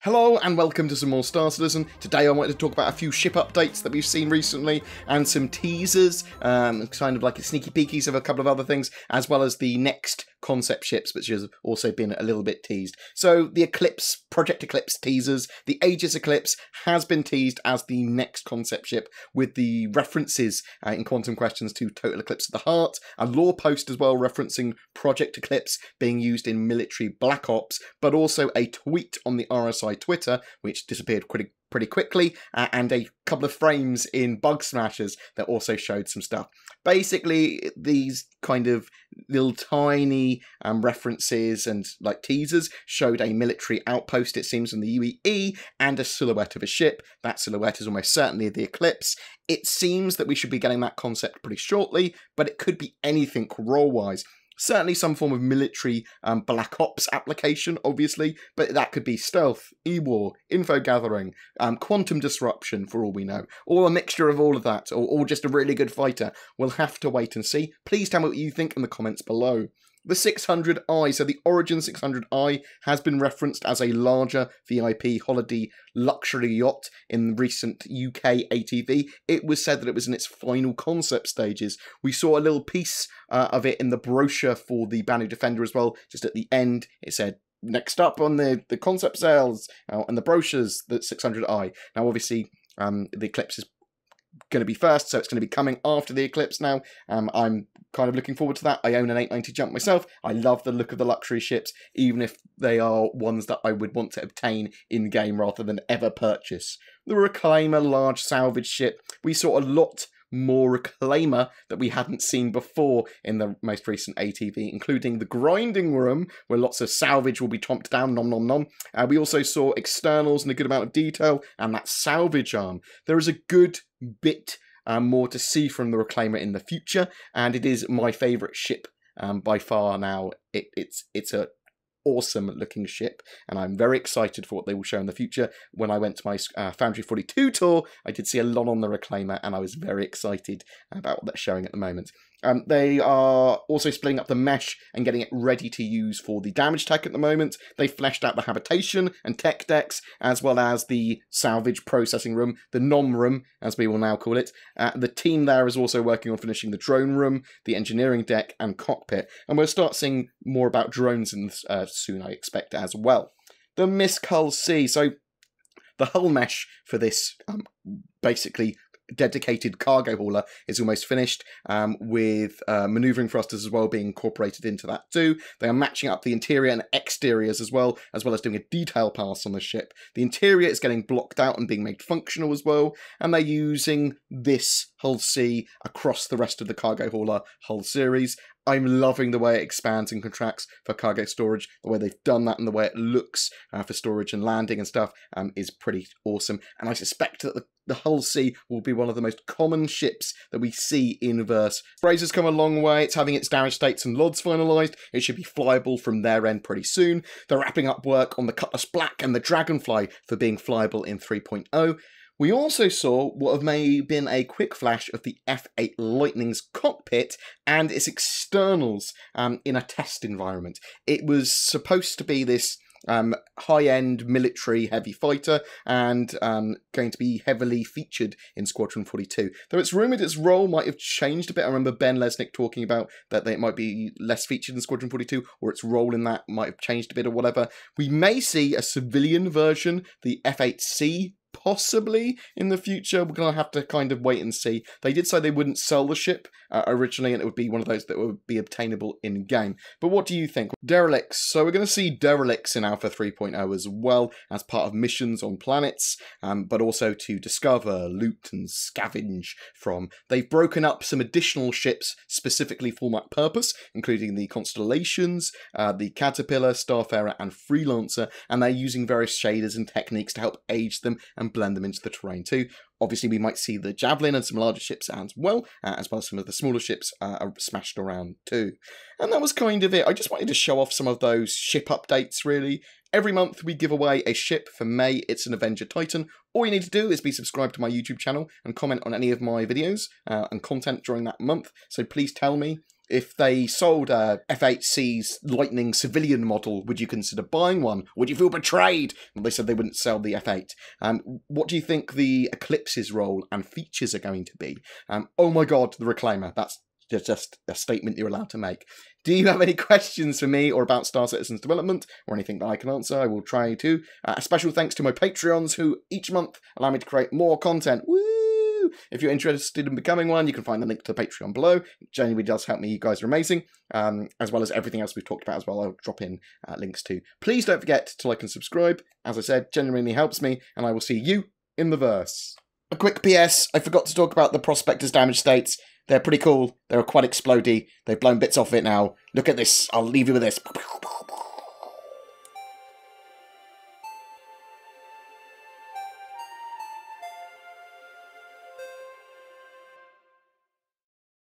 Hello and welcome to some more Star Citizen. Today I wanted to talk about a few ship updates that we've seen recently and some teasers, kind of like sneaky peekies of a couple of other things, as well as the next concept ships, which has also been a little bit teased. So the Eclipse, Project Eclipse teasers, the Aegis Eclipse has been teased as the next concept ship with the references in Quantum Questions to Total Eclipse of the Heart, a lore post as well referencing Project Eclipse being used in military black ops, but also a tweet on the RSI Twitter, which disappeared pretty quickly, and a couple of frames in Bug Smashers that also showed some stuff. Basically, these kind of little tiny references and like teasers showed a military outpost, it seems, in the UEE, and a silhouette of a ship. That silhouette is almost certainly the Eclipse. It seems that we should be getting that concept pretty shortly, but it could be anything role-wise. Certainly some form of military black ops application, obviously, but that could be stealth, e-war, info gathering, quantum disruption, for all we know, or a mixture of all of that, or just a really good fighter. We'll have to wait and see. Please tell me what you think in the comments below. The 600i, so the Origin 600i, has been referenced as a larger VIP holiday luxury yacht in recent UK ATV. It was said that it was in its final concept stages. We saw a little piece of it in the brochure for the Banu Defender as well. Just at the end, it said, next up on the concept sales and the brochures, the 600i. Now, obviously, the Eclipse is going to be first, so it's going to be coming after the Eclipse now. I'm kind of looking forward to that. I own an 890 Jump myself. I love the look of the luxury ships, even if they are ones that I would want to obtain in-game rather than ever purchase. The Reclaimer large salvage ship. We saw a lot more Reclaimer that we hadn't seen before in the most recent ATV, including the grinding room, where lots of salvage will be chomped down, nom nom nom. We also saw externals and a good amount of detail, and that salvage arm. There is a good bit more to see from the Reclaimer in the future, and it is my favourite ship by far now. It's a awesome looking ship, and I'm very excited for what they will show in the future. When I went to my Foundry 42 tour, I did see a lot on the Reclaimer, and I was very excited about what they're showing at the moment. They are also splitting up the mesh and getting it ready to use for the damage tech at the moment. They fleshed out the habitation and tech decks, as well as the salvage processing room, the NOM room, as we will now call it. The team there is also working on finishing the drone room, the engineering deck, and cockpit. And we'll start seeing more about drones soon, I expect, as well. The Misc Hull C. So the hull mesh for this basically dedicated cargo hauler is almost finished, with manoeuvring thrusters as well being incorporated into that too. They are matching up the interior and exteriors as well as doing a detail pass on the ship. The interior is getting blocked out and being made functional as well, and they're using this Hull C across the rest of the cargo hauler hull series. I'm loving the way it expands and contracts for cargo storage. The way they've done that and the way it looks for storage and landing and stuff is pretty awesome. And I suspect that the Hull C will be one of the most common ships that we see in verse. Razor's come a long way. It's having its damage states and LODs finalised. It should be flyable from their end pretty soon. They're wrapping up work on the Cutlass Black and the Dragonfly for being flyable in 3.0. We also saw what may have been a quick flash of the F8 Lightning's cockpit and its externals in a test environment. It was supposed to be this high-end military heavy fighter and going to be heavily featured in Squadron 42. Though it's rumoured its role might have changed a bit. I remember Ben Lesnick talking about that it might be less featured in Squadron 42, or its role in that might have changed a bit or whatever. We may see a civilian version, the F8C, possibly in the future. We're going to have to kind of wait and see. They did say they wouldn't sell the ship originally, and it would be one of those that would be obtainable in-game. But what do you think? Derelicts. So we're going to see derelicts in Alpha 3.0 as well, as part of missions on planets, but also to discover, loot, and scavenge from. They've broken up some additional ships specifically for that purpose, including the Constellations, the Caterpillar, Starfarer, and Freelancer, and they're using various shaders and techniques to help age them and blend them into the terrain too. Obviously, we might see the Javelin and some larger ships as well as some of the smaller ships are smashed around too. And that was kind of it. I just wanted to show off some of those ship updates, really. Every month, we give away a ship. For May, it's an Avenger Titan. All you need to do is be subscribed to my YouTube channel and comment on any of my videos and content during that month. So please tell me if they sold a F-8C's Lightning civilian model, would you consider buying one? Would you feel betrayed? Well, they said they wouldn't sell the F-8. What do you think the Eclipse's role and features are going to be? Oh my god, the Reclaimer. That's just a statement you're allowed to make. Do you have any questions for me or about Star Citizen's development, or anything that I can answer? I will try to. A special thanks to my Patreons, who each month allow me to create more content. Woo! If you're interested in becoming one, you can find the link to the Patreon below. It genuinely does help me. You guys are amazing. As well as everything else we've talked about as well. I'll drop in links to. Please don't forget to like and subscribe. As I said, genuinely helps me, and I will see you in the verse. A quick PS, I forgot to talk about the Prospector's damage states. They're pretty cool. They're quite explodey. They've blown bits off it now. Look at this. I'll leave you with this.